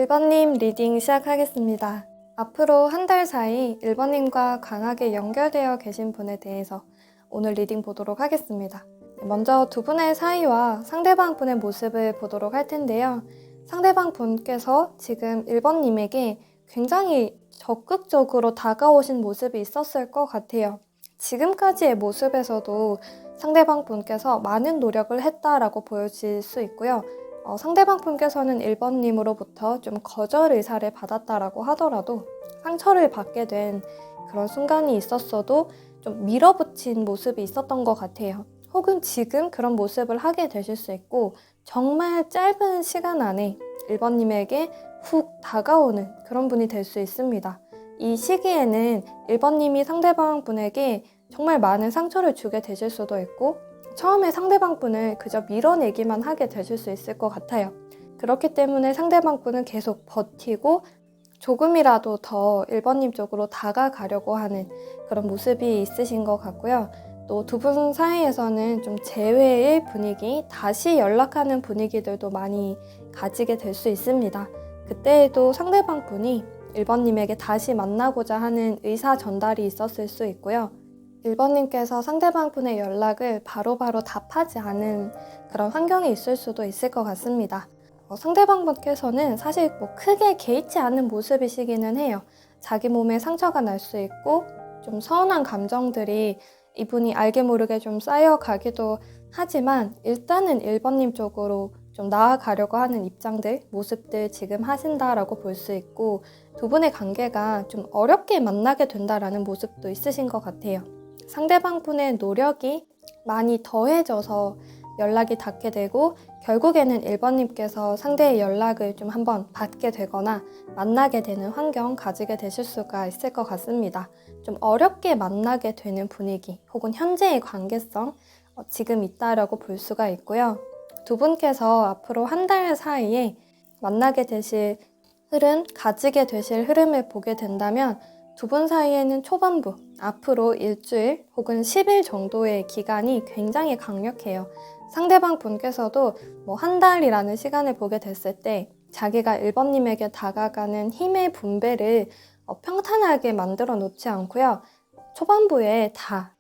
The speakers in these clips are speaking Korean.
1번님 리딩 시작하겠습니다. 앞으로 한 달 사이 1번님과 강하게 연결되어 계신 분에 대해서 오늘 리딩 보도록 하겠습니다. 먼저 두 분의 사이와 상대방 분의 모습을 보도록 할 텐데요. 상대방 분께서 지금 1번님에게 굉장히 적극적으로 다가오신 모습이 있었을 것 같아요. 지금까지의 모습에서도 상대방 분께서 많은 노력을 했다라고 보여질 수 있고요. 상대방 분께서는 1번님으로부터 좀 거절 의사를 받았다라고 하더라도 상처를 받게 된 그런 순간이 있었어도 좀 밀어붙인 모습이 있었던 것 같아요. 혹은 지금 그런 모습을 하게 되실 수 있고 정말 짧은 시간 안에 1번님에게 훅 다가오는 그런 분이 될 수 있습니다. 이 시기에는 1번님이 상대방 분에게 정말 많은 상처를 주게 되실 수도 있고 처음에 상대방 분을 그저 밀어내기만 하게 되실 수 있을 것 같아요. 그렇기 때문에 상대방 분은 계속 버티고 조금이라도 더 1번님 쪽으로 다가가려고 하는 그런 모습이 있으신 것 같고요. 또 두 분 사이에서는 좀 재회의 분위기, 다시 연락하는 분위기들도 많이 가지게 될 수 있습니다. 그때에도 상대방 분이 1번님에게 다시 만나고자 하는 의사 전달이 있었을 수 있고요. 1번님께서 상대방 분의 연락을 바로바로 답하지 않은 그런 환경이 있을 수도 있을 것 같습니다. 상대방 분께서는 사실 크게 개의치 않는 모습이시기는 해요. 자기 몸에 상처가 날 수 있고 좀 서운한 감정들이 이분이 알게 모르게 좀 쌓여가기도 하지만 일단은 1번님 쪽으로 좀 나아가려고 하는 입장들, 모습들 지금 하신다라고 볼 수 있고 두 분의 관계가 좀 어렵게 만나게 된다라는 모습도 있으신 것 같아요. 상대방 분의 노력이 많이 더해져서 연락이 닿게 되고 결국에는 1번님께서 상대의 연락을 좀 한번 받게 되거나 만나게 되는 환경 가지게 되실 수가 있을 것 같습니다. 좀 어렵게 만나게 되는 분위기 혹은 현재의 관계성 지금 있다라고 볼 수가 있고요. 두 분께서 앞으로 한 달 사이에 만나게 되실 흐름, 가지게 되실 흐름을 보게 된다면 두 분 사이에는 초반부, 앞으로 일주일 혹은 10일 정도의 기간이 굉장히 강력해요. 상대방 분께서도 한 달이라는 시간을 보게 됐을 때 자기가 1번님에게 다가가는 힘의 분배를 평탄하게 만들어 놓지 않고요. 초반부에 다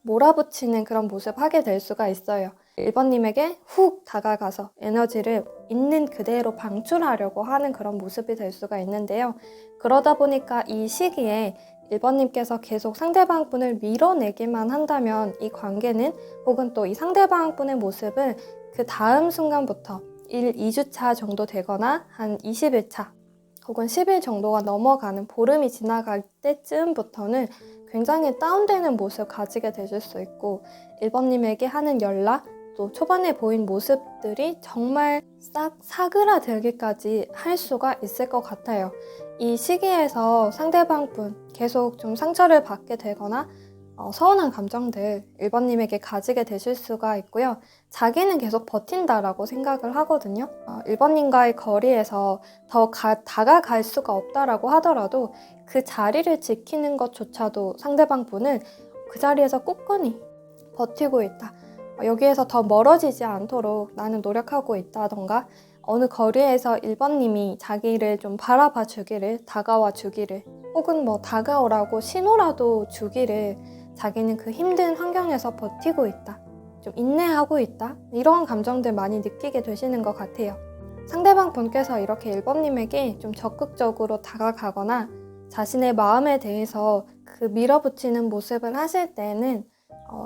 몰아붙이는 그런 모습 하게 될 수가 있어요. 1번님에게 훅 다가가서 에너지를 있는 그대로 방출하려고 하는 그런 모습이 될 수가 있는데요. 그러다 보니까 이 시기에 1번님께서 계속 상대방 분을 밀어내기만 한다면 이 관계는 혹은 또 이 상대방 분의 모습은 그 다음 순간부터 1, 2주차 정도 되거나 한 20일차 혹은 10일 정도가 넘어가는 보름이 지나갈 때쯤부터는 굉장히 다운되는 모습을 가지게 되실 수 있고 1번님에게 하는 연락 또 초반에 보인 모습들이 정말 싹 사그라들기까지 할 수가 있을 것 같아요. 이 시기에서 상대방 분 계속 좀 상처를 받게 되거나 서운한 감정들 1번님에게 가지게 되실 수가 있고요. 자기는 계속 버틴다라고 생각을 하거든요. 1번님과의 거리에서 더 다가갈 수가 없다라고 하더라도 그 자리를 지키는 것조차도 상대방 분은 그 자리에서 굳건히 버티고 있다. 여기에서 더 멀어지지 않도록 나는 노력하고 있다던가 어느 거리에서 1번님이 자기를 좀 바라봐 주기를, 다가와 주기를 혹은 다가오라고 신호라도 주기를 자기는 그 힘든 환경에서 버티고 있다. 좀 인내하고 있다. 이런 감정들 많이 느끼게 되시는 것 같아요. 상대방 분께서 이렇게 1번님에게 좀 적극적으로 다가가거나 자신의 마음에 대해서 그 밀어붙이는 모습을 하실 때는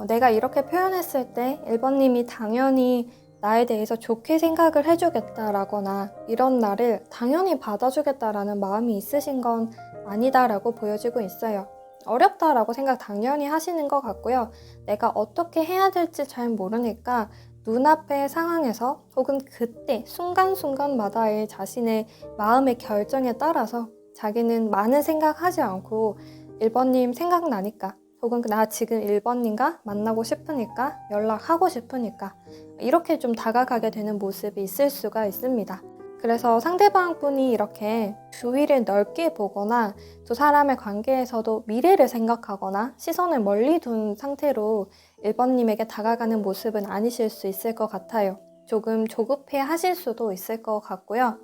내가 이렇게 표현했을 때 1번님이 당연히 나에 대해서 좋게 생각을 해주겠다라거나 이런 나를 당연히 받아주겠다라는 마음이 있으신 건 아니다라고 보여지고 있어요. 어렵다라고 생각 당연히 하시는 것 같고요. 내가 어떻게 해야 될지 잘 모르니까 눈앞의 상황에서 혹은 그때 순간순간마다의 자신의 마음의 결정에 따라서 자기는 많은 생각하지 않고 1번님 생각나니까 혹은 나 지금 1번님과 만나고 싶으니까 연락하고 싶으니까 이렇게 좀 다가가게 되는 모습이 있을 수가 있습니다. 그래서 상대방 분이 이렇게 주위를 넓게 보거나 두 사람의 관계에서도 미래를 생각하거나 시선을 멀리 둔 상태로 1번님에게 다가가는 모습은 아니실 수 있을 것 같아요. 조금 조급해 하실 수도 있을 것 같고요.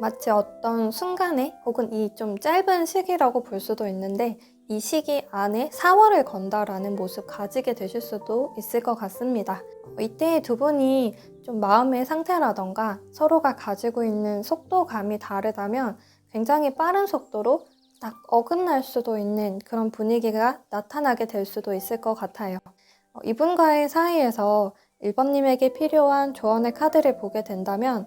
마치 어떤 순간에 혹은 이 좀 짧은 시기라고 볼 수도 있는데 이 시기 안에 4월을 건다라는 모습 가지게 되실 수도 있을 것 같습니다. 이때 두 분이 좀 마음의 상태라던가 서로가 가지고 있는 속도감이 다르다면 굉장히 빠른 속도로 딱 어긋날 수도 있는 그런 분위기가 나타나게 될 수도 있을 것 같아요. 이분과의 사이에서 1번님에게 필요한 조언의 카드를 보게 된다면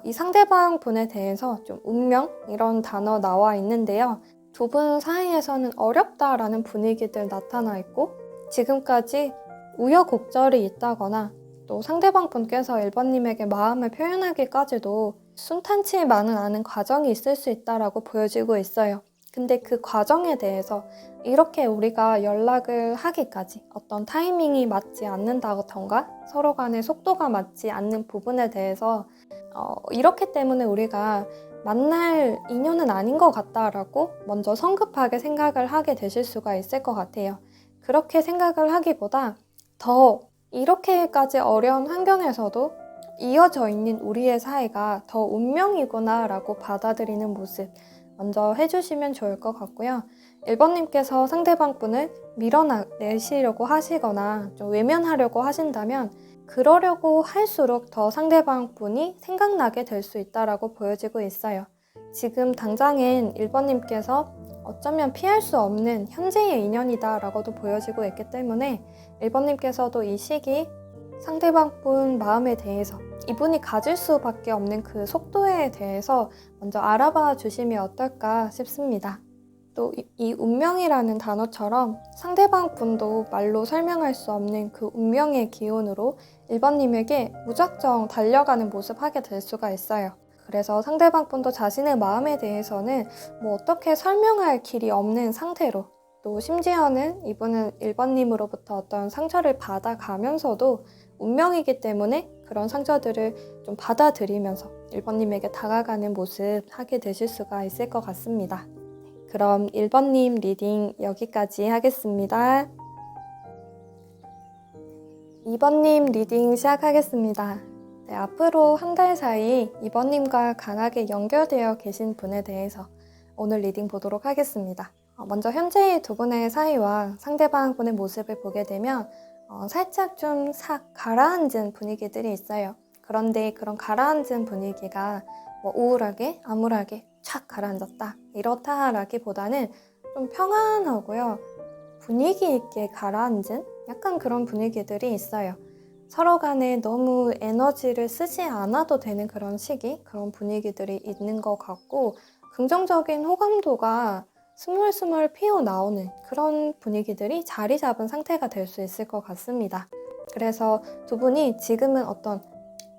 이 상대방 분에 대해서 좀 운명 이런 단어 나와 있는데요. 두 분 사이에서는 어렵다라는 분위기들 나타나 있고 지금까지 우여곡절이 있다거나 또 상대방 분께서 1번님에게 마음을 표현하기까지도 순탄치만은 않은 과정이 있을 수 있다라고 보여지고 있어요. 근데 그 과정에 대해서 이렇게 우리가 연락을 하기까지 어떤 타이밍이 맞지 않는다던가 서로 간의 속도가 맞지 않는 부분에 대해서 이렇기 때문에 우리가 만날 인연은 아닌 것 같다라고 먼저 성급하게 생각을 하게 되실 수가 있을 것 같아요. 그렇게 생각을 하기보다 더 이렇게까지 어려운 환경에서도 이어져 있는 우리의 사이가 더 운명이구나 라고 받아들이는 모습 먼저 해주시면 좋을 것 같고요. 1번님께서 상대방 분을 밀어내시려고 하시거나 좀 외면하려고 하신다면 그러려고 할수록 더 상대방 분이 생각나게 될 수 있다라고 보여지고 있어요. 지금 당장엔 1번님께서 어쩌면 피할 수 없는 현재의 인연이다라고도 보여지고 있기 때문에 1번님께서도 이 시기 상대방 분 마음에 대해서 이분이 가질 수밖에 없는 그 속도에 대해서 먼저 알아봐 주시면 어떨까 싶습니다. 또 이 운명이라는 단어처럼 상대방 분도 말로 설명할 수 없는 그 운명의 기운으로 1번님에게 무작정 달려가는 모습 하게 될 수가 있어요. 그래서 상대방 분도 자신의 마음에 대해서는 어떻게 설명할 길이 없는 상태로 또 심지어는 이분은 1번님으로부터 어떤 상처를 받아가면서도 운명이기 때문에 그런 상처들을 좀 받아들이면서 1번님에게 다가가는 모습 하게 되실 수가 있을 것 같습니다. 그럼 1번님 리딩 여기까지 하겠습니다. 2번님 리딩 시작하겠습니다. 네, 앞으로 한 달 사이 2번님과 강하게 연결되어 계신 분에 대해서 오늘 리딩 보도록 하겠습니다. 먼저 현재의 두 분의 사이와 상대방 분의 모습을 보게 되면 살짝 좀 싹 가라앉은 분위기들이 있어요. 그런데 그런 가라앉은 분위기가 우울하게 암울하게 착 가라앉았다 이렇다라기보다는 좀 평안하고요. 분위기 있게 가라앉은 약간 그런 분위기들이 있어요. 서로 간에 너무 에너지를 쓰지 않아도 되는 그런 시기, 그런 분위기들이 있는 것 같고 긍정적인 호감도가 스물스물 피어나오는 그런 분위기들이 자리 잡은 상태가 될 수 있을 것 같습니다. 그래서 두 분이 지금은 어떤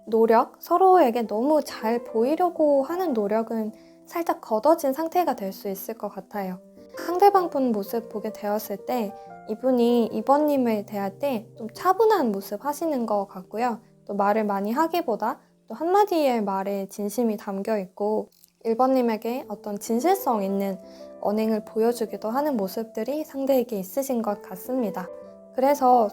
노력, 서로에게 너무 잘 보이려고 하는 노력은 살짝 걷어진 상태가 될 수 있을 것 같아요. 상대방 분 모습 보게 되었을 때 이분이 2번님을 대할 때 좀 차분한 모습 하시는 것 같고요. 또 말을 많이 하기보다 또 한마디의 말에 진심이 담겨 있고 1번님에게 어떤 진실성 있는 언행을 보여주기도 하는 모습들이 상대에게 있으신 것 같습니다. 그래서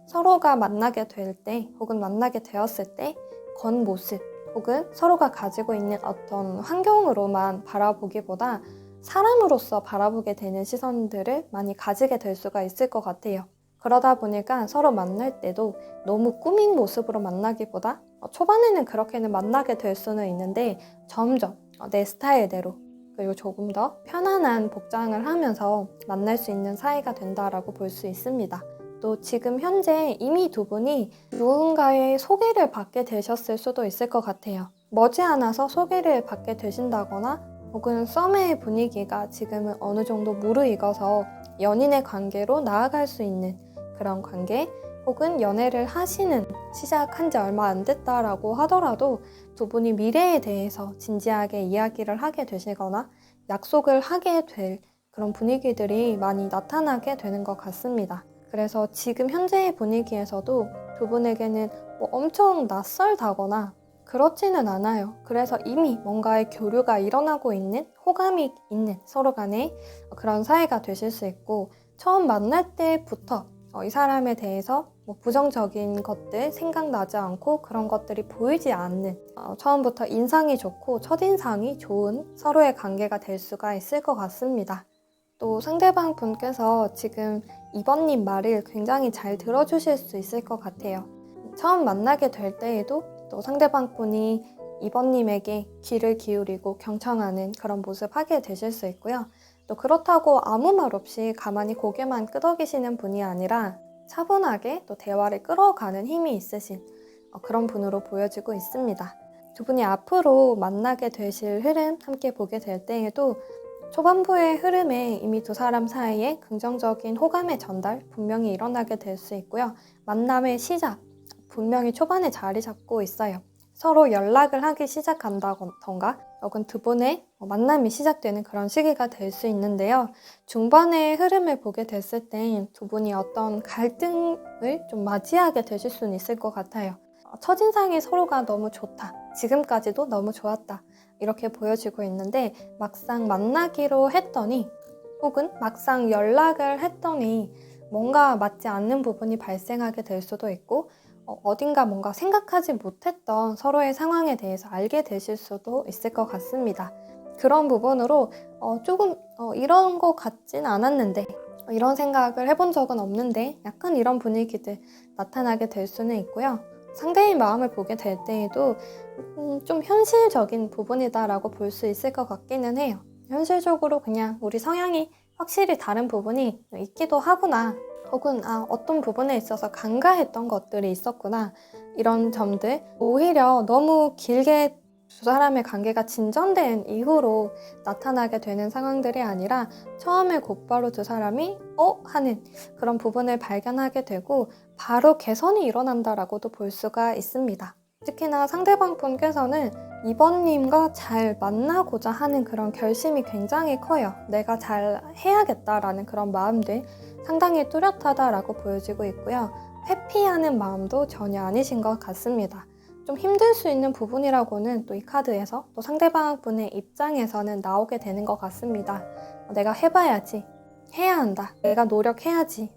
서로가 만나게 될 때 혹은 만나게 되었을 때 겉모습 혹은 서로가 가지고 있는 어떤 환경으로만 바라보기보다 사람으로서 바라보게 되는 시선들을 많이 가지게 될 수가 있을 것 같아요. 그러다 보니까 서로 만날 때도 너무 꾸민 모습으로 만나기보다 초반에는 그렇게는 만나게 될 수는 있는데 점점 내 스타일대로 그리고 조금 더 편안한 복장을 하면서 만날 수 있는 사이가 된다라고 볼 수 있습니다. 또 지금 현재 이미 두 분이 누군가의 소개를 받게 되셨을 수도 있을 것 같아요. 머지않아서 소개를 받게 되신다거나 혹은 썸의 분위기가 지금은 어느 정도 무르익어서 연인의 관계로 나아갈 수 있는 그런 관계 혹은 연애를 하시는 시작한 지 얼마 안 됐다라고 하더라도 두 분이 미래에 대해서 진지하게 이야기를 하게 되시거나 약속을 하게 될 그런 분위기들이 많이 나타나게 되는 것 같습니다. 그래서 지금 현재의 분위기에서도 두 분에게는 엄청 낯설다거나 그렇지는 않아요. 그래서 이미 뭔가의 교류가 일어나고 있는 호감이 있는 서로 간의 그런 사이가 되실 수 있고 처음 만날 때부터 이 사람에 대해서 부정적인 것들 생각나지 않고 그런 것들이 보이지 않는 처음부터 인상이 좋고 첫인상이 좋은 서로의 관계가 될 수가 있을 것 같습니다. 또 상대방 분께서 지금 2번님 말을 굉장히 잘 들어주실 수 있을 것 같아요. 처음 만나게 될 때에도 또 상대방 분이 2번님에게 귀를 기울이고 경청하는 그런 모습 하게 되실 수 있고요. 또 그렇다고 아무 말 없이 가만히 고개만 끄덕이시는 분이 아니라 차분하게 또 대화를 끌어가는 힘이 있으신 그런 분으로 보여지고 있습니다. 두 분이 앞으로 만나게 되실 흐름 함께 보게 될 때에도 초반부의 흐름에 이미 두 사람 사이에 긍정적인 호감의 전달 분명히 일어나게 될 수 있고요. 만남의 시작 분명히 초반에 자리 잡고 있어요. 서로 연락을 하기 시작한다던가 혹은 두 분의 만남이 시작되는 그런 시기가 될 수 있는데요. 중반의 흐름을 보게 됐을 때 두 분이 어떤 갈등을 좀 맞이하게 되실 수는 있을 것 같아요. 첫인상이 서로가 너무 좋다. 지금까지도 너무 좋았다. 이렇게 보여지고 있는데 막상 만나기로 했더니 혹은 막상 연락을 했더니 뭔가 맞지 않는 부분이 발생하게 될 수도 있고 어딘가 뭔가 생각하지 못했던 서로의 상황에 대해서 알게 되실 수도 있을 것 같습니다. 그런 부분으로 조금 이런 것 같진 않았는데 이런 생각을 해본 적은 없는데 약간 이런 분위기들 나타나게 될 수는 있고요. 상대의 마음을 보게 될 때에도 좀 현실적인 부분이다라고 볼 수 있을 것 같기는 해요. 현실적으로 그냥 우리 성향이 확실히 다른 부분이 있기도 하구나. 혹은 어떤 부분에 있어서 간과했던 것들이 있었구나. 이런 점들 오히려 너무 길게 두 사람의 관계가 진전된 이후로 나타나게 되는 상황들이 아니라 처음에 곧바로 두 사람이 하는 그런 부분을 발견하게 되고 바로 개선이 일어난다라고도 볼 수가 있습니다. 특히나 상대방 분께서는 2번님과 잘 만나고자 하는 그런 결심이 굉장히 커요. 내가 잘 해야겠다라는 그런 마음들 상당히 뚜렷하다라고 보여지고 있고요. 회피하는 마음도 전혀 아니신 것 같습니다. 좀 힘들 수 있는 부분이라고는 또 이 카드에서 또 상대방 분의 입장에서는 나오게 되는 것 같습니다. 내가 해봐야지. 해야 한다. 내가 노력해야지.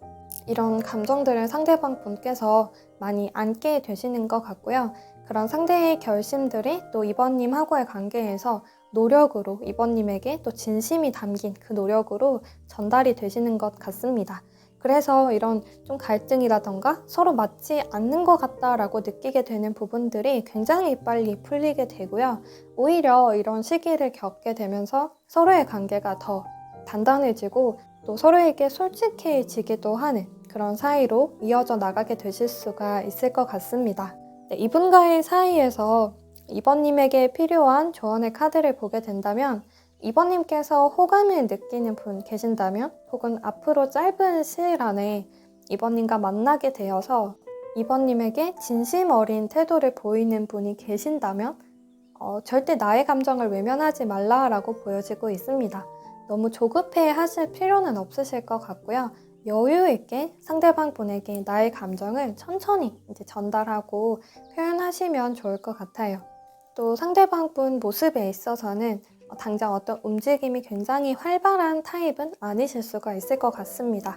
이런 감정들을 상대방 분께서 많이 안게 되시는 것 같고요. 그런 상대의 결심들이 또 2번님하고의 관계에서 노력으로 2번님에게 또 진심이 담긴 그 노력으로 전달이 되시는 것 같습니다. 그래서 이런 좀 갈등이라던가 서로 맞지 않는 것 같다라고 느끼게 되는 부분들이 굉장히 빨리 풀리게 되고요. 오히려 이런 시기를 겪게 되면서 서로의 관계가 더 단단해지고 또 서로에게 솔직해지기도 하는 그런 사이로 이어져 나가게 되실 수가 있을 것 같습니다. 이분과의 사이에서 2번님에게 필요한 조언의 카드를 보게 된다면 2번님께서 호감을 느끼는 분 계신다면 혹은 앞으로 짧은 시일 안에 2번님과 만나게 되어서 2번님에게 진심 어린 태도를 보이는 분이 계신다면 절대 나의 감정을 외면하지 말라라고 보여지고 있습니다. 너무 조급해 하실 필요는 없으실 것 같고요. 여유 있게 상대방 분에게 나의 감정을 천천히 이제 전달하고 표현하시면 좋을 것 같아요. 또 상대방 분 모습에 있어서는 당장 어떤 움직임이 굉장히 활발한 타입은 아니실 수가 있을 것 같습니다.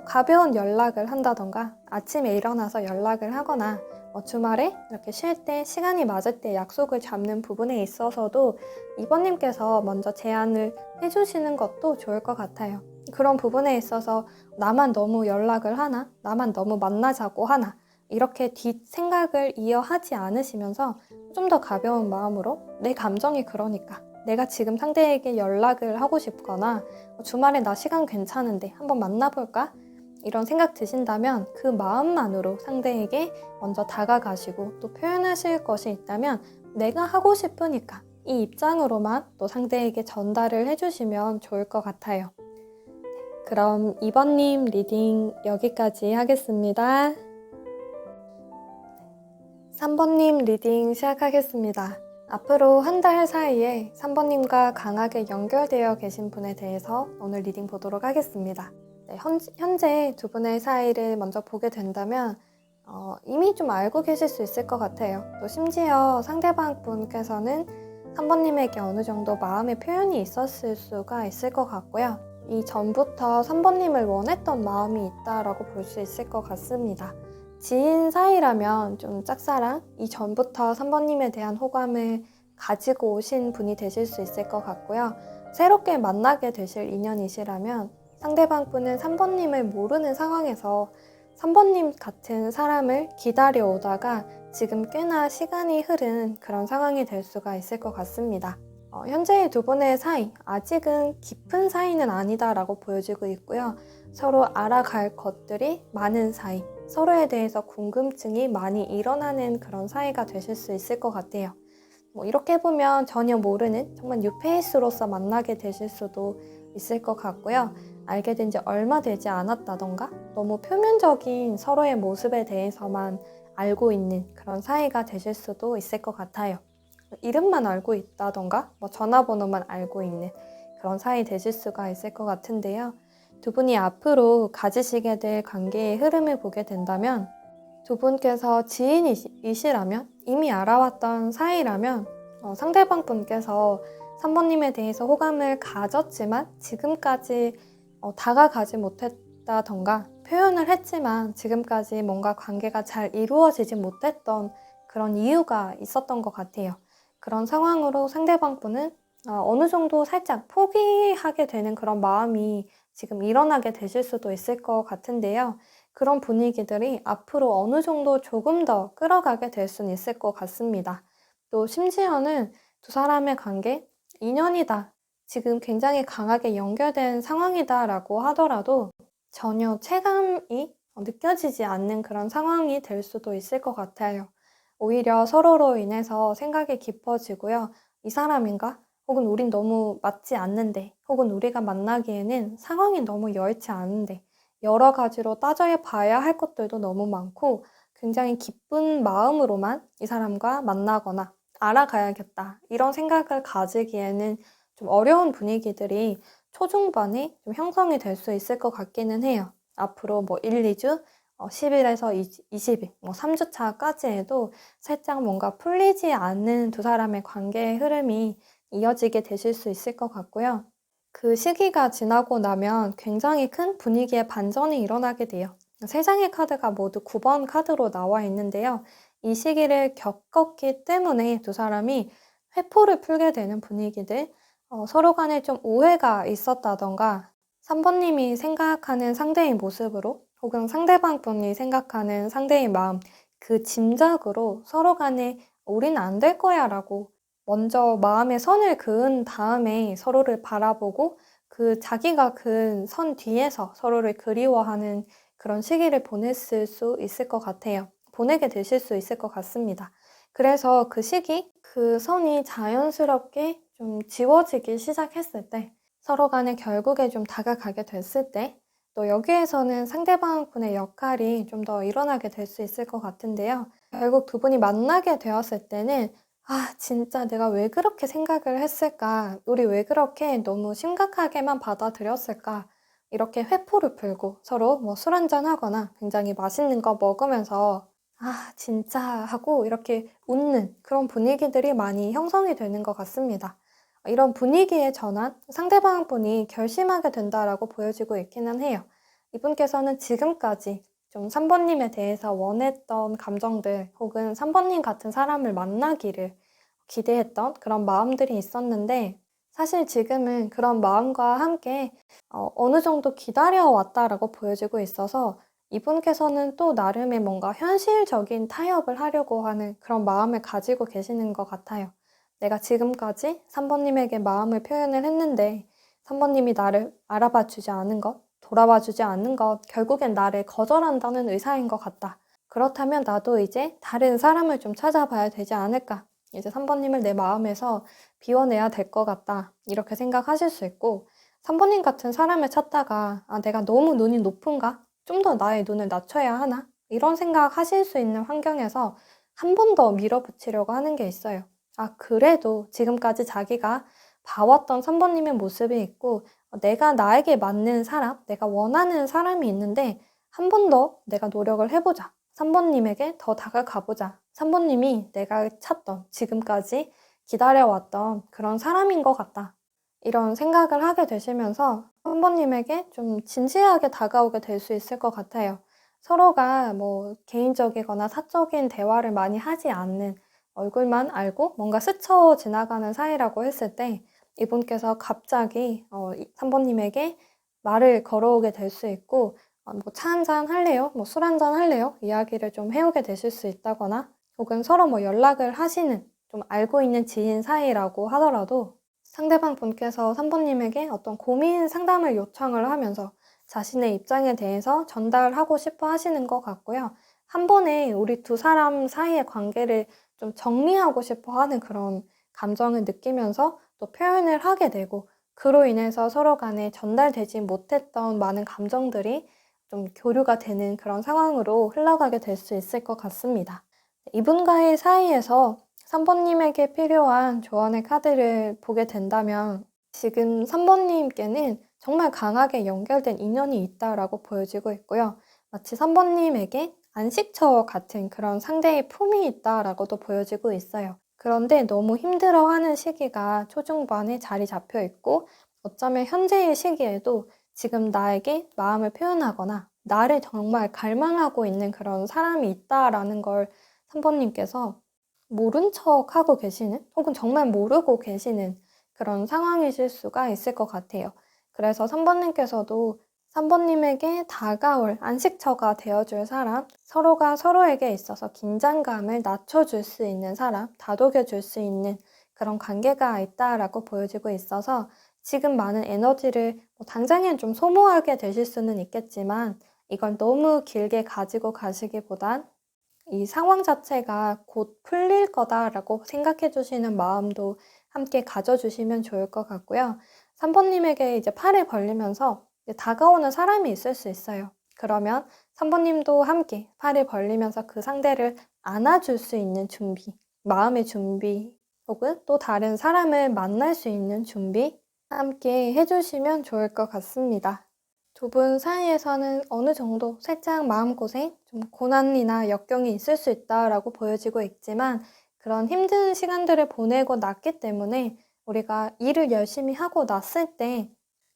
가벼운 연락을 한다던가 아침에 일어나서 연락을 하거나 주말에 이렇게 쉴 때 시간이 맞을 때 약속을 잡는 부분에 있어서도 2번님께서 먼저 제안을 해주시는 것도 좋을 것 같아요. 그런 부분에 있어서 나만 너무 연락을 하나? 나만 너무 만나자고 하나? 이렇게 뒷생각을 이어하지 않으시면서 좀 더 가벼운 마음으로 내 감정이 그러니까 내가 지금 상대에게 연락을 하고 싶거나 주말에 나 시간 괜찮은데 한번 만나볼까? 이런 생각 드신다면 그 마음만으로 상대에게 먼저 다가가시고 또 표현하실 것이 있다면 내가 하고 싶으니까 이 입장으로만 또 상대에게 전달을 해주시면 좋을 것 같아요. 그럼 2번님 리딩 여기까지 하겠습니다. 3번님 리딩 시작하겠습니다. 앞으로 한 달 사이에 3번님과 강하게 연결되어 계신 분에 대해서 오늘 리딩 보도록 하겠습니다. 현재 두 분의 사이를 먼저 보게 된다면 이미 좀 알고 계실 수 있을 것 같아요. 또 심지어 상대방 분께서는 3번님에게 어느 정도 마음의 표현이 있었을 수가 있을 것 같고요. 이전부터 3번님을 원했던 마음이 있다라고 볼 수 있을 것 같습니다. 지인 사이라면 좀 짝사랑, 이전부터 3번님에 대한 호감을 가지고 오신 분이 되실 수 있을 것 같고요. 새롭게 만나게 되실 인연이시라면 상대방 분은 3번님을 모르는 상황에서 3번님 같은 사람을 기다려 오다가 지금 꽤나 시간이 흐른 그런 상황이 될 수가 있을 것 같습니다. 현재의 두 분의 사이, 아직은 깊은 사이는 아니다라고 보여지고 있고요. 서로 알아갈 것들이 많은 사이, 서로에 대해서 궁금증이 많이 일어나는 그런 사이가 되실 수 있을 것 같아요. 이렇게 보면 전혀 모르는 정말 뉴페이스로서 만나게 되실 수도 있을 것 같고요. 알게 된 지 얼마 되지 않았다던가 너무 표면적인 서로의 모습에 대해서만 알고 있는 그런 사이가 되실 수도 있을 것 같아요. 이름만 알고 있다던가 전화번호만 알고 있는 그런 사이 되실 수가 있을 것 같은데요. 두 분이 앞으로 가지시게 될 관계의 흐름을 보게 된다면 두 분께서 지인이시라면 이미 알아왔던 사이라면 상대방 분께서 3번님에 대해서 호감을 가졌지만 지금까지 다가가지 못했다던가 표현을 했지만 지금까지 뭔가 관계가 잘 이루어지지 못했던 그런 이유가 있었던 것 같아요. 그런 상황으로 상대방 분은 어느 정도 살짝 포기하게 되는 그런 마음이 지금 일어나게 되실 수도 있을 것 같은데요. 그런 분위기들이 앞으로 어느 정도 조금 더 끌어가게 될 수는 있을 것 같습니다. 또 심지어는 두 사람의 관계, 인연이다. 지금 굉장히 강하게 연결된 상황이다라고 하더라도 전혀 체감이 느껴지지 않는 그런 상황이 될 수도 있을 것 같아요. 오히려 서로로 인해서 생각이 깊어지고요. 이 사람인가? 혹은 우린 너무 맞지 않는데, 혹은 우리가 만나기에는 상황이 너무 여의치 않은데, 여러 가지로 따져야 봐야 할 것들도 너무 많고, 굉장히 기쁜 마음으로만 이 사람과 만나거나 알아가야겠다. 이런 생각을 가지기에는 좀 어려운 분위기들이 초중반에 좀 형성이 될 수 있을 것 같기는 해요. 앞으로 1, 2주, 10일에서 20일, 3주 차까지 해도 살짝 뭔가 풀리지 않는 두 사람의 관계의 흐름이 이어지게 되실 수 있을 것 같고요. 그 시기가 지나고 나면 굉장히 큰 분위기의 반전이 일어나게 돼요. 세 장의 카드가 모두 9번 카드로 나와 있는데요. 이 시기를 겪었기 때문에 두 사람이 회포를 풀게 되는 분위기들, 서로 간에 좀 오해가 있었다던가 3번님이 생각하는 상대의 모습으로 혹은 상대방 분이 생각하는 상대의 마음, 그 짐작으로 서로 간에 우리는 안 될 거야 라고 먼저 마음의 선을 그은 다음에 서로를 바라보고 그 자기가 그은 선 뒤에서 서로를 그리워하는 그런 시기를 보냈을 수 있을 것 같아요. 보내게 되실 수 있을 것 같습니다. 그래서 그 시기, 그 선이 자연스럽게 좀 지워지기 시작했을 때, 서로 간에 결국에 좀 다가가게 됐을 때, 또 여기에서는 상대방 분의 역할이 좀 더 일어나게 될 수 있을 것 같은데요. 결국 두 분이 만나게 되었을 때는 진짜 내가 왜 그렇게 생각을 했을까? 우리 왜 그렇게 너무 심각하게만 받아들였을까? 이렇게 회포를 풀고 서로 술 한잔 하거나 굉장히 맛있는 거 먹으면서 진짜 하고 이렇게 웃는 그런 분위기들이 많이 형성이 되는 것 같습니다. 이런 분위기의 전환, 상대방 분이 결심하게 된다라고 보여지고 있기는 해요. 이분께서는 지금까지 좀 3번님에 대해서 원했던 감정들 혹은 3번님 같은 사람을 만나기를 기대했던 그런 마음들이 있었는데 사실 지금은 그런 마음과 함께 어느 정도 기다려왔다라고 보여지고 있어서 이분께서는 또 나름의 뭔가 현실적인 타협을 하려고 하는 그런 마음을 가지고 계시는 것 같아요. 내가 지금까지 3번님에게 마음을 표현을 했는데 3번님이 나를 알아봐 주지 않은 것, 돌아와 주지 않는 것, 결국엔 나를 거절한다는 의사인 것 같다. 그렇다면 나도 이제 다른 사람을 좀 찾아봐야 되지 않을까. 이제 3번님을 내 마음에서 비워내야 될 것 같다. 이렇게 생각하실 수 있고 3번님 같은 사람을 찾다가 내가 너무 눈이 높은가? 좀 더 나의 눈을 낮춰야 하나? 이런 생각 하실 수 있는 환경에서 한 번 더 밀어붙이려고 하는 게 있어요. 그래도 지금까지 자기가 봐왔던 3번님의 모습이 있고 내가 나에게 맞는 사람, 내가 원하는 사람이 있는데 한 번 더 내가 노력을 해보자. 3번님에게 더 다가가보자. 3번님이 내가 찾던 지금까지 기다려왔던 그런 사람인 것 같다. 이런 생각을 하게 되시면서 선배님에게 좀 진지하게 다가오게 될 수 있을 것 같아요. 서로가 뭐 개인적이거나 사적인 대화를 많이 하지 않는 얼굴만 알고 뭔가 스쳐 지나가는 사이라고 했을 때 이분께서 갑자기 선배님에게 말을 걸어오게 될 수 있고 뭐 "차 한잔 할래요?" 뭐 "술 한잔 할래요?" 이야기를 좀 해오게 되실 수 있다거나 혹은 서로 뭐 연락을 하시는 좀 알고 있는 지인 사이라고 하더라도 상대방 분께서 선배님에게 어떤 고민 상담을 요청을 하면서 자신의 입장에 대해서 전달하고 싶어 하시는 것 같고요. 한 번에 우리 두 사람 사이의 관계를 좀 정리하고 싶어 하는 그런 감정을 느끼면서 또 표현을 하게 되고 그로 인해서 서로 간에 전달되지 못했던 많은 감정들이 좀 교류가 되는 그런 상황으로 흘러가게 될 수 있을 것 같습니다. 이분과의 사이에서 선배님에게 필요한 조언의 카드를 보게 된다면 지금 선배님께는 정말 강하게 연결된 인연이 있다라고 보여지고 있고요. 마치 선배님에게 안식처 같은 그런 상대의 품이 있다라고도 보여지고 있어요. 그런데 너무 힘들어하는 시기가 초중반에 자리 잡혀 있고 어쩌면 현재의 시기에도 지금 나에게 마음을 표현하거나 나를 정말 갈망하고 있는 그런 사람이 있다라는 걸 선배님께서 모른 척하고 계시는 혹은 정말 모르고 계시는 그런 상황이실 수가 있을 것 같아요. 그래서 선배님께서도 선배님에게 다가올 안식처가 되어줄 사람, 서로가 서로에게 있어서 긴장감을 낮춰줄 수 있는 사람, 다독여줄 수 있는 그런 관계가 있다라고 보여지고 있어서 지금 많은 에너지를 당장엔 좀 소모하게 되실 수는 있겠지만 이걸 너무 길게 가지고 가시기보단 이 상황 자체가 곧 풀릴 거다라고 생각해 주시는 마음도 함께 가져주시면 좋을 것 같고요. 3 번님에게 이제 팔을 벌리면서 이제 다가오는 사람이 있을 수 있어요. 그러면 3 번님도 함께 팔을 벌리면서 그 상대를 안아줄 수 있는 준비, 마음의 준비 혹은 또 다른 사람을 만날 수 있는 준비 함께 해 주시면 좋을 것 같습니다. 두 분 사이에서는 어느 정도 살짝 마음고생, 좀 고난이나 역경이 있을 수 있다라고 보여지고 있지만 그런 힘든 시간들을 보내고 났기 때문에 우리가 일을 열심히 하고 났을 때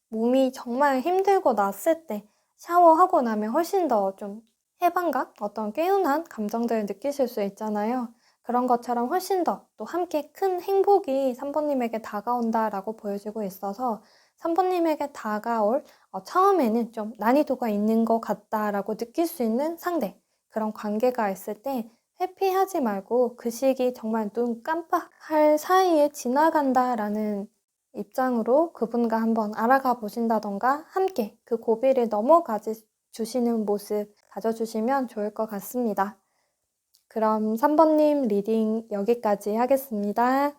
몸이 정말 힘들고 났을 때 샤워하고 나면 훨씬 더 좀 해방감? 어떤 개운한 감정들을 느끼실 수 있잖아요. 그런 것처럼 훨씬 더 또 함께 큰 행복이 산모님에게 다가온다라고 보여지고 있어서 산모님에게 다가올 처음에는 좀 난이도가 있는 것 같다라고 느낄 수 있는 상대, 그런 관계가 있을 때 회피하지 말고 그 시기 정말 눈 깜빡할 사이에 지나간다라는 입장으로 그분과 한번 알아가 보신다던가 함께 그 고비를 넘어가 주시는 모습 가져주시면 좋을 것 같습니다. 그럼 3번님 리딩 여기까지 하겠습니다.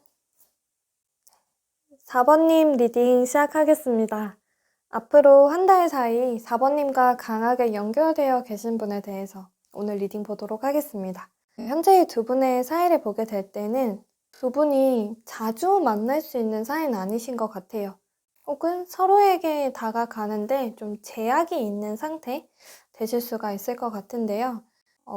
4번님 리딩 시작하겠습니다. 앞으로 한 달 사이 4번님과 강하게 연결되어 계신 분에 대해서 오늘 리딩 보도록 하겠습니다. 현재의 두 분의 사이를 보게 될 때는 두 분이 자주 만날 수 있는 사이는 아니신 것 같아요. 혹은 서로에게 다가가는데 좀 제약이 있는 상태 되실 수가 있을 것 같은데요.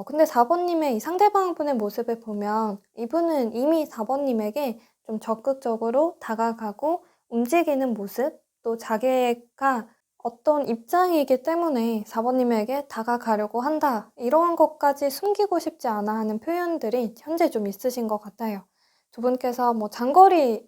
근데 4번님의 이 상대방분의 모습을 보면 이분은 이미 4번님에게 좀 적극적으로 다가가고 움직이는 모습, 또 자기가 어떤 입장이기 때문에 4번님에게 다가가려고 한다, 이런 것까지 숨기고 싶지 않아 하는 표현들이 현재 좀 있으신 것 같아요. 두 분께서 뭐 장거리의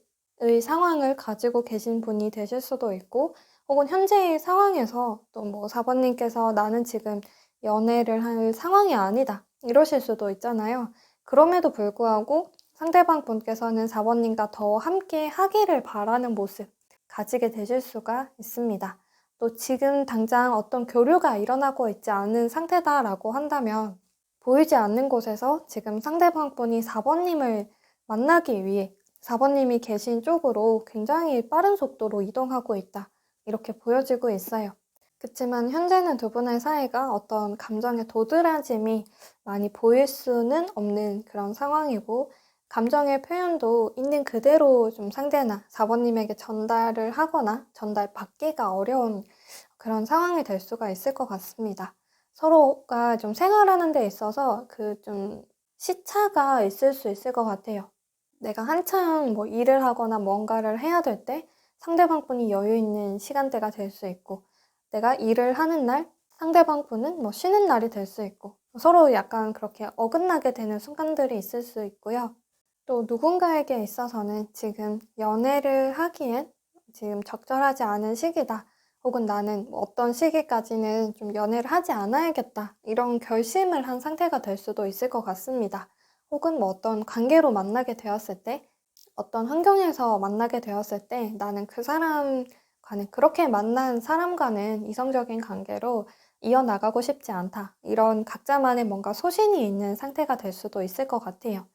상황을 가지고 계신 분이 되실 수도 있고, 혹은 현재의 상황에서 또 뭐 4번님께서 나는 지금 연애를 할 상황이 아니다, 이러실 수도 있잖아요. 그럼에도 불구하고 상대방 분께서는 4번님과 더 함께 하기를 바라는 모습 가지게 되실 수가 있습니다. 또 지금 당장 어떤 교류가 일어나고 있지 않은 상태다라고 한다면 보이지 않는 곳에서 지금 상대방 분이 4번님을 만나기 위해 4번님이 계신 쪽으로 굉장히 빠른 속도로 이동하고 있다, 이렇게 보여지고 있어요. 그치만 현재는 두 분의 사이가 어떤 감정의 도드라짐이 많이 보일 수는 없는 그런 상황이고, 감정의 표현도 있는 그대로 좀 상대나 4번님에게 전달을 하거나 전달받기가 어려운 그런 상황이 될 수가 있을 것 같습니다. 서로가 좀 생활하는 데 있어서 그 좀 시차가 있을 수 있을 것 같아요. 내가 한창 뭐 일을 하거나 뭔가를 해야 될 때 상대방 분이 여유 있는 시간대가 될 수 있고, 내가 일을 하는 날, 상대방 분은 뭐 쉬는 날이 될 수 있고, 서로 약간 그렇게 어긋나게 되는 순간들이 있을 수 있고요. 또 누군가에게 있어서는 지금 연애를 하기엔 지금 적절하지 않은 시기다. 혹은 나는 뭐 어떤 시기까지는 좀 연애를 하지 않아야겠다. 이런 결심을 한 상태가 될 수도 있을 것 같습니다. 혹은 뭐 어떤 관계로 만나게 되었을 때, 어떤 환경에서 만나게 되었을 때 나는 그 사람과는 그렇게 만난 사람과는 이성적인 관계로 이어나가고 싶지 않다. 이런 각자만의 뭔가 소신이 있는 상태가 될 수도 있을 것 같아요.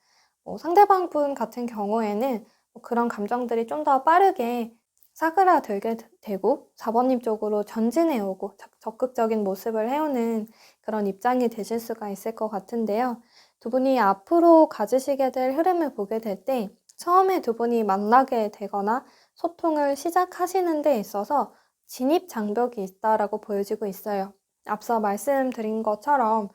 상대방 분 같은 경우에는 그런 감정들이 좀 더 빠르게 사그라들게 되고 4번님 쪽으로 전진해 오고 적극적인 모습을 해오는 그런 입장이 되실 수가 있을 것 같은데요. 두 분이 앞으로 가지시게 될 흐름을 보게 될 때 처음에 두 분이 만나게 되거나 소통을 시작하시는 데 있어서 진입 장벽이 있다라고 보여지고 있어요. 앞서 말씀드린 것처럼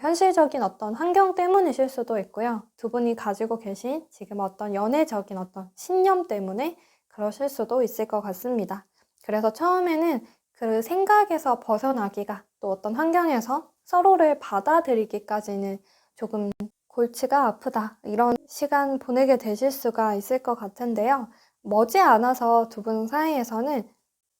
현실적인 어떤 환경 때문이실 수도 있고요. 두 분이 가지고 계신 지금 어떤 연애적인 어떤 신념 때문에 그러실 수도 있을 것 같습니다. 그래서 처음에는 그 생각에서 벗어나기가 또 어떤 환경에서 서로를 받아들이기까지는 조금 골치가 아프다. 이런 시간 보내게 되실 수가 있을 것 같은데요. 머지않아서 두 분 사이에서는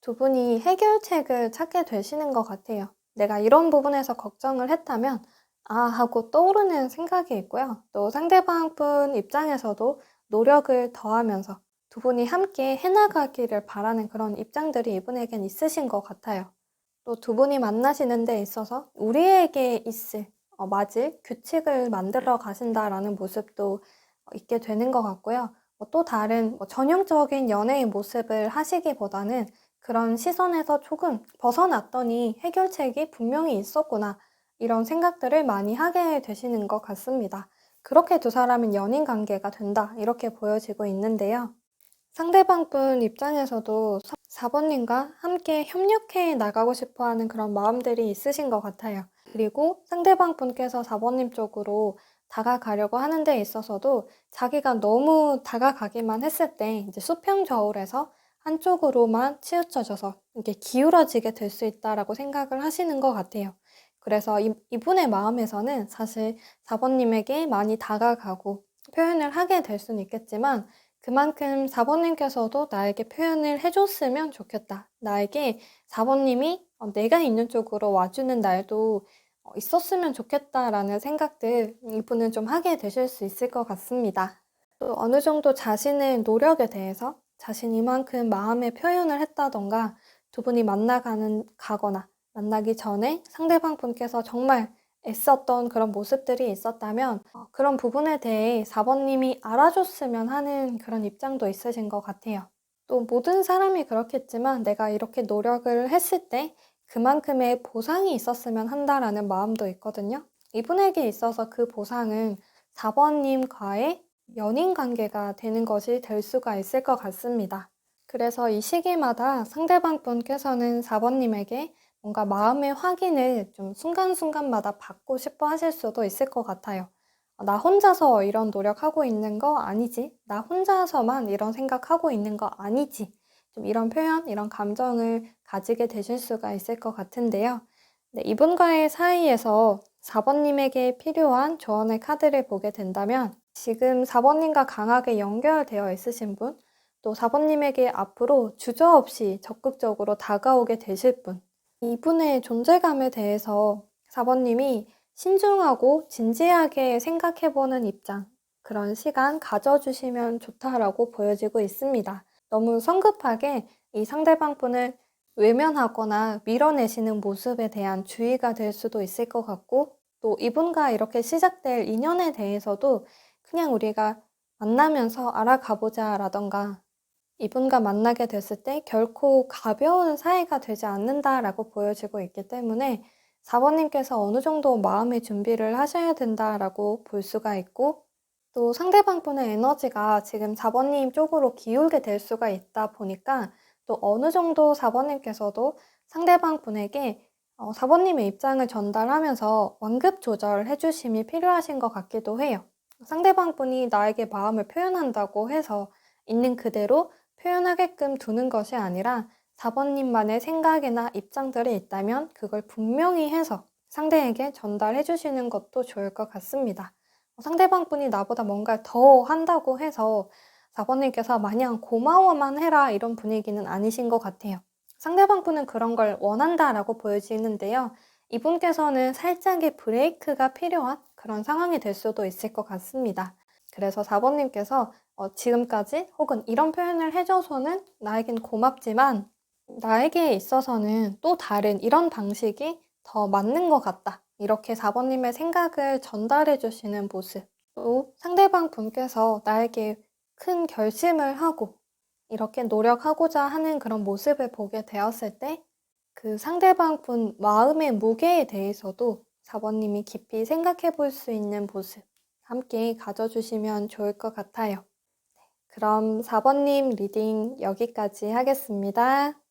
두 분이 해결책을 찾게 되시는 것 같아요. 내가 이런 부분에서 걱정을 했다면 하고 떠오르는 생각이 있고요. 또 상대방 분 입장에서도 노력을 더하면서 두 분이 함께 해나가기를 바라는 그런 입장들이 이분에겐 있으신 것 같아요. 또 두 분이 만나시는 데 있어서 우리에게 맞을 규칙을 만들어 가신다라는 모습도 있게 되는 것 같고요. 또 다른 전형적인 연예인 모습을 하시기보다는 그런 시선에서 조금 벗어났더니 해결책이 분명히 있었구나. 이런 생각들을 많이 하게 되시는 것 같습니다. 그렇게 두 사람은 연인 관계가 된다. 이렇게 보여지고 있는데요. 상대방 분 입장에서도 4번님과 함께 협력해 나가고 싶어 하는 그런 마음들이 있으신 것 같아요. 그리고 상대방 분께서 4번님 쪽으로 다가가려고 하는 데 있어서도 자기가 너무 다가가기만 했을 때 이제 수평저울에서 한쪽으로만 치우쳐져서 이게 기울어지게 될 수 있다라고 생각을 하시는 것 같아요. 그래서 이분의 마음에서는 사실 4번님에게 많이 다가가고 표현을 하게 될 수는 있겠지만 그만큼 4번님께서도 나에게 표현을 해줬으면 좋겠다. 나에게 4번님이 내가 있는 쪽으로 와주는 날도 있었으면 좋겠다라는 생각들 이분은 좀 하게 되실 수 있을 것 같습니다. 또 어느 정도 자신의 노력에 대해서 자신이 이만큼 마음의 표현을 했다던가 두 분이 가거나 만나기 전에 상대방 분께서 정말 애썼던 그런 모습들이 있었다면 그런 부분에 대해 4번님이 알아줬으면 하는 그런 입장도 있으신 것 같아요. 또 모든 사람이 그렇겠지만 내가 이렇게 노력을 했을 때 그만큼의 보상이 있었으면 한다라는 마음도 있거든요. 이분에게 있어서 그 보상은 4번님과의 연인 관계가 되는 것이 될 수가 있을 것 같습니다. 그래서 이 시기마다 상대방 분께서는 4번님에게 뭔가 마음의 확인을 좀 순간순간마다 받고 싶어 하실 수도 있을 것 같아요. 나 혼자서 이런 노력하고 있는 거 아니지? 나 혼자서만 이런 생각하고 있는 거 아니지? 좀 이런 표현, 이런 감정을 가지게 되실 수가 있을 것 같은데요. 네, 이분과의 사이에서 4번님에게 필요한 조언의 카드를 보게 된다면 지금 4번님과 강하게 연결되어 있으신 분, 또 4번님에게 앞으로 주저없이 적극적으로 다가오게 되실 분, 이분의 존재감에 대해서 4번님이 신중하고 진지하게 생각해보는 입장, 그런 시간 가져주시면 좋다라고 보여지고 있습니다. 너무 성급하게 이 상대방 분을 외면하거나 밀어내시는 모습에 대한 주의가 될 수도 있을 것 같고, 또 이분과 이렇게 시작될 인연에 대해서도 그냥 우리가 만나면서 알아가보자 라던가 이분과 만나게 됐을 때 결코 가벼운 사이가 되지 않는다라고 보여지고 있기 때문에 4번님께서 어느 정도 마음의 준비를 하셔야 된다라고 볼 수가 있고 또 상대방 분의 에너지가 지금 4번님 쪽으로 기울게 될 수가 있다 보니까 또 어느 정도 4번님께서도 상대방 분에게 4번님의 입장을 전달하면서 완급 조절을 해주심이 필요하신 것 같기도 해요. 상대방 분이 나에게 마음을 표현한다고 해서 있는 그대로 표현하게끔 두는 것이 아니라 4번님만의 생각이나 입장들이 있다면 그걸 분명히 해서 상대에게 전달해 주시는 것도 좋을 것 같습니다. 상대방 분이 나보다 뭔가 더 한다고 해서 4번님께서 마냥 고마워만 해라 이런 분위기는 아니신 것 같아요. 상대방 분은 그런 걸 원한다라고 보여지는데요. 이분께서는 살짝의 브레이크가 필요한 그런 상황이 될 수도 있을 것 같습니다. 그래서 4번님께서 지금까지 혹은 이런 표현을 해줘서는 나에겐 고맙지만 나에게 있어서는 또 다른 이런 방식이 더 맞는 것 같다. 이렇게 4번님의 생각을 전달해 주시는 모습. 또 상대방 분께서 나에게 큰 결심을 하고 이렇게 노력하고자 하는 그런 모습을 보게 되었을 때 그 상대방 분 마음의 무게에 대해서도 4번님이 깊이 생각해 볼 수 있는 모습 함께 가져주시면 좋을 것 같아요. 그럼 4번님 리딩 여기까지 하겠습니다.